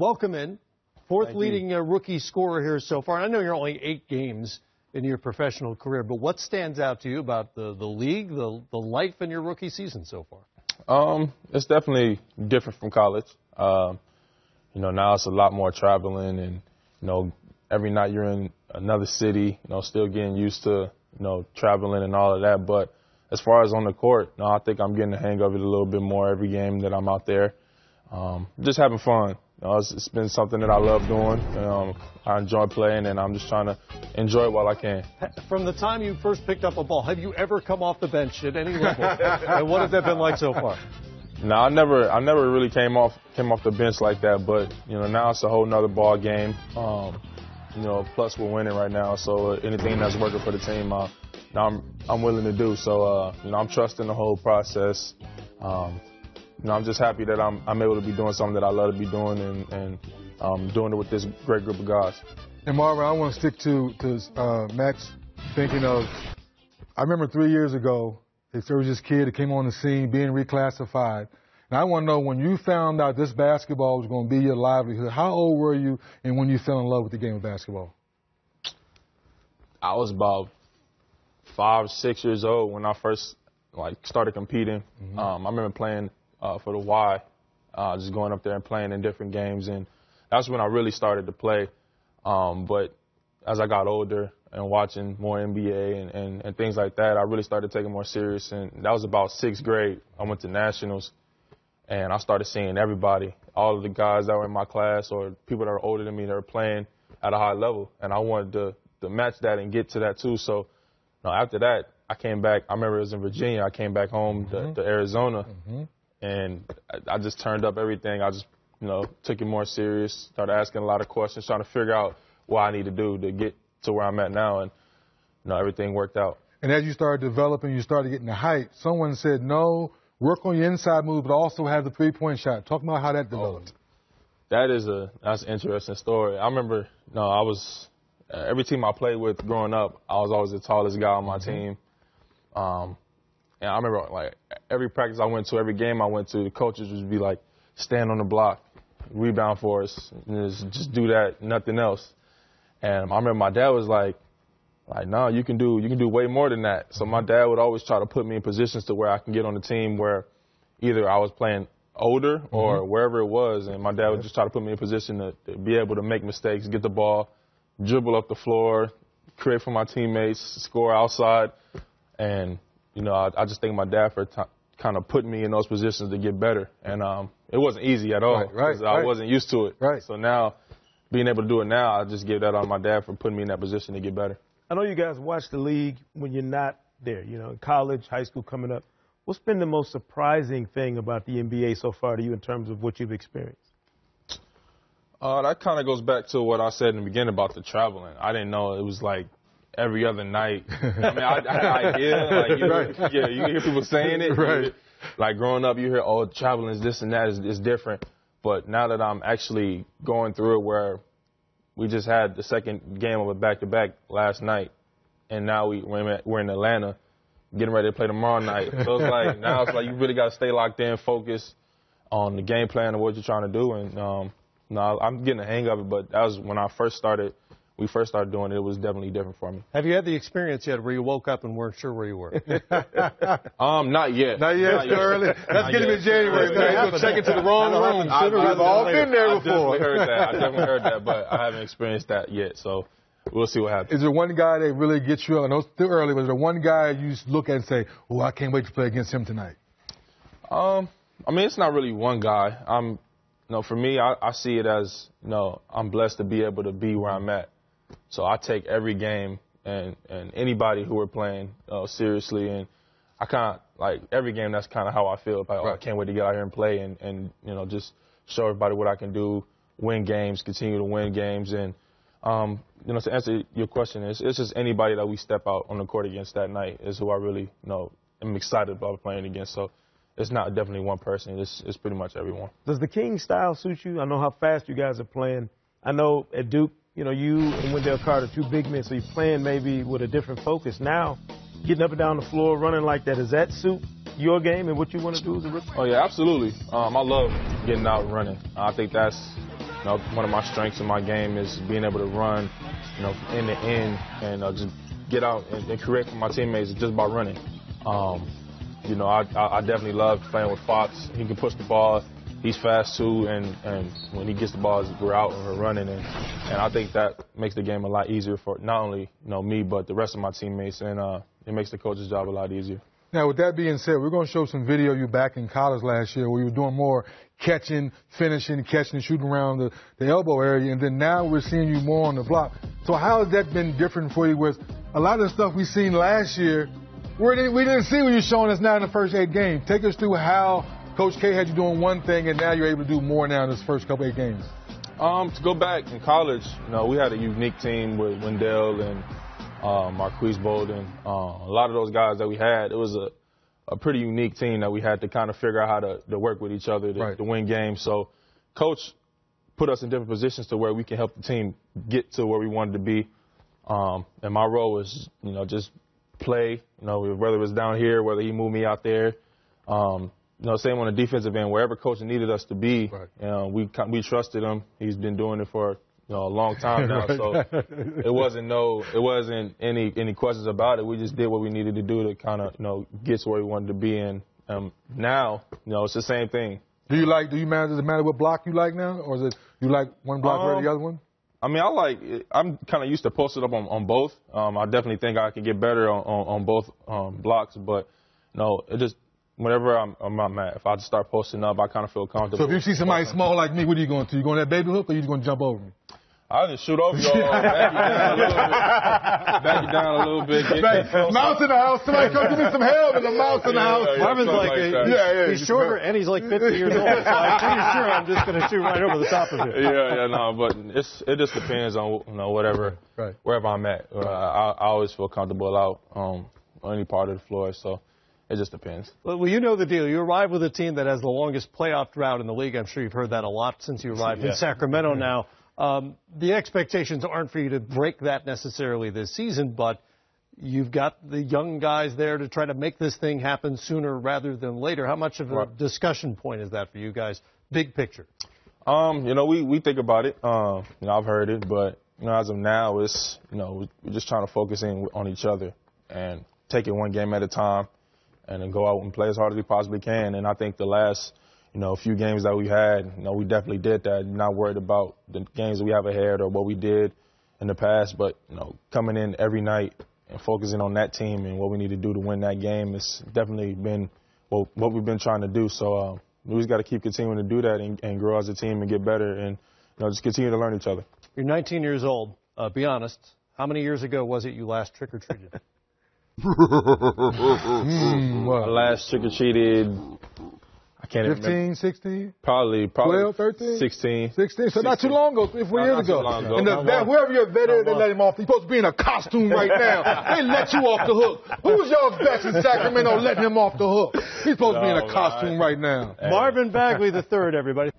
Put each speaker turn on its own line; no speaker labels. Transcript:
welcome in. Fourth leading rookie scorer here so far. And I know you're only 8 games in your professional career, but what stands out to you about the league, the life in your rookie season so far?
It's definitely different from college. Now it's a lot more traveling and, every night you're in another city, still getting used to, traveling and all of that. But as far as on the court, I think I'm getting the hang of it a little bit more every game that I'm out there. Just having fun. It's been something that I love doing. I enjoy playing, and I'm just trying to enjoy it while I can.
From the time you first picked up a ball, have you ever come off the bench at any level? And what has that been like so far?
No, I never really came off the bench like that. But now it's a whole nother ball game. Plus we're winning right now, so anything that's working for the team, I'm willing to do. So I'm trusting the whole process. I'm just happy that I'm able to be doing something that I love to be doing and doing it with this great group of guys.
And Marvin, I want to stick to Max thinking of, I remember 3 years ago, there was this kid that came on the scene being reclassified. And I want to know, when you found out this basketball was going to be your livelihood, how old were you and when you fell in love with the game of basketball?
I was about 5, 6 years old when I first started competing. I remember playing for the Y, just going up there and playing in different games, and that's when I really started to play. But as I got older and watching more NBA and things like that, I really started taking more serious, and that was about 6th grade. I went to nationals, and I started seeing everybody, all of the guys that were in my class or people that are older than me that were playing at a high level, and I wanted to match that and get to that too. So after that, I came back. I remember it was in Virginia. I came back home to Arizona. And I just turned up everything. I just, took it more serious, started asking a lot of questions, trying to figure out what I need to do to get to where I'm at now. And, everything worked out.
And as you started developing, you started getting the height, someone said, no, work on your inside move, but also have the three-point shot. Talk about how that developed.
That's an interesting story. I remember, every team I played with growing up, I was always the tallest guy on my team. And I remember, every practice I went to, every game I went to, the coaches would be like, stand on the block, rebound for us, and just do that, nothing else. And I remember my dad was like, no, you can do way more than that. So my dad would always try to put me in positions to where I can get on the team where either I was playing older or wherever it was, and my dad would just try to put me in a position to be able to make mistakes, get the ball, dribble up the floor, create for my teammates, score outside, and I just thank my dad for kind of putting me in those positions to get better. And it wasn't easy at all because I wasn't used to it. So now, being able to do it now, I just give that on my dad for putting me in that position to get better.
I know you guys watch the league when you're not there, in college, high school coming up. What's been the most surprising thing about the NBA so far to you in terms of what you've experienced?
That kind of goes back to what I said in the beginning about the traveling. I didn't know it was every other night. I mean, I hear, you hear people saying it. Growing up, you hear, traveling is this and that is different. But now that I'm actually going through it, where we just had the second game of a back-to-back last night, and now we're in Atlanta, getting ready to play tomorrow night. So now it's you really got to stay locked in, focus on the game plan and what you're trying to do. And I'm getting the hang of it. But that was when we first started doing it. It was definitely different for me.
Have you had the experience yet where you woke up and weren't sure where you were?
Not yet.
Not yet. Still early. Let's get him in January. Go check into the wrong room. We've all been there before.
I definitely heard that, but I haven't experienced that yet. So we'll see what happens.
Is there one guy that really gets you? I know it's still early, but is there one guy you look at and say, "Oh, I can't wait to play against him tonight"?
It's not really one guy. For me, I see it as I'm blessed to be able to be where I'm at. So I take every game and anybody who we're playing seriously, and I kind of every game. That's kind of how I feel. I can't wait to get out here and play and just show everybody what I can do, win games, continue to win games, and to answer your question, it's just anybody that we step out on the court against that night is who I really am excited about playing against. So it's not definitely one person. It's pretty much everyone.
Does the King style suit you? I know how fast you guys are playing. I know at Duke, you and Wendell Carter, 2 big men, so you're playing maybe with a different focus. Now, getting up and down the floor, running like that, does that suit your game and what you want to do as a rookie?
Oh, yeah, absolutely. I love getting out and running. I think that's one of my strengths in my game is being able to run, from end to end and just get out and create for my teammates just by running. I definitely love playing with Fox. He can push the ball. He's fast too, and when he gets the ball, we're out and we're running, and I think that makes the game a lot easier for not only me but the rest of my teammates, and it makes the coach's job a lot easier.
Now, with that being said, we're going to show some video of you back in college last year where you were doing more catching, finishing, catching and shooting around the elbow area, and then now we're seeing you more on the block. So how has that been different for you with a lot of the stuff we seen last year? We didn't see what you're showing us now in the first 8 games. Take us through how Coach K had you doing one thing and now you're able to do more now in this first couple 8 games.
To go back in college, we had a unique team with Wendell and Marquise Bolden. A lot of those guys that we had, it was a pretty unique team that we had to kind of figure out how to work with each other to win games. So Coach put us in different positions to where we can help the team get to where we wanted to be. And my role was, just play, whether it was down here, whether he moved me out there. Same on the defensive end, wherever Coach needed us to be, we trusted him. He's been doing it for a long time now, so it wasn't any questions about it. We just did what we needed to do to kind of get to where we wanted to be. And now it's the same thing. Does it matter what block you like now, or is it you like one block better than the other one? I mean, I'm kind of used to posting up on both. I definitely think I can get better on both blocks, but it just. Whenever I'm at, if I just start posting up, I kind of feel comfortable.
So if you see somebody small like me, what are you going to? You going to that baby hook, or you going to jump over me?
I'll just shoot over you all, back you down a little bit.
Mouse in the house. Somebody come give me some help. There's a mouse in the house.
Marvin's he's shorter and he's like 50 years old. So I'm pretty sure I'm just going to shoot right over the top of it.
But it just depends on whatever, wherever I'm at. I always feel comfortable out on any part of the floor. So. It just depends.
Well, you know the deal. You arrive with a team that has the longest playoff drought in the league. I'm sure you've heard that a lot since you arrived in Sacramento now. The expectations aren't for you to break that necessarily this season, but you've got the young guys there to try to make this thing happen sooner rather than later. How much of a discussion point is that for you guys, big picture?
We think about it. I've heard it, but, as of now, it's, we're just trying to focus in on each other and take it one game at a time. And then go out and play as hard as we possibly can. And I think the last, few games that we had, we definitely did that. Not worried about the games that we have ahead or what we did in the past, but, coming in every night and focusing on that team and what we need to do to win that game has definitely been what we've been trying to do. So we just got to keep continuing to do that and grow as a team and get better and, just continue to learn each other.
You're 19 years old. Be honest. How many years ago was it you last trick-or-treated?
Last trick-or-treated, I can't
15,
remember.
16?
Probably
12, 13?
16.
16, so not too long ago, 3 or 4 years ago. And whoever you're vetted, they let him off. He's supposed to be in a costume right now. They let you off the hook. Who's y'all's best in Sacramento letting him off the hook? He's supposed to be in a costume right now.
Marvin Bagley III, everybody.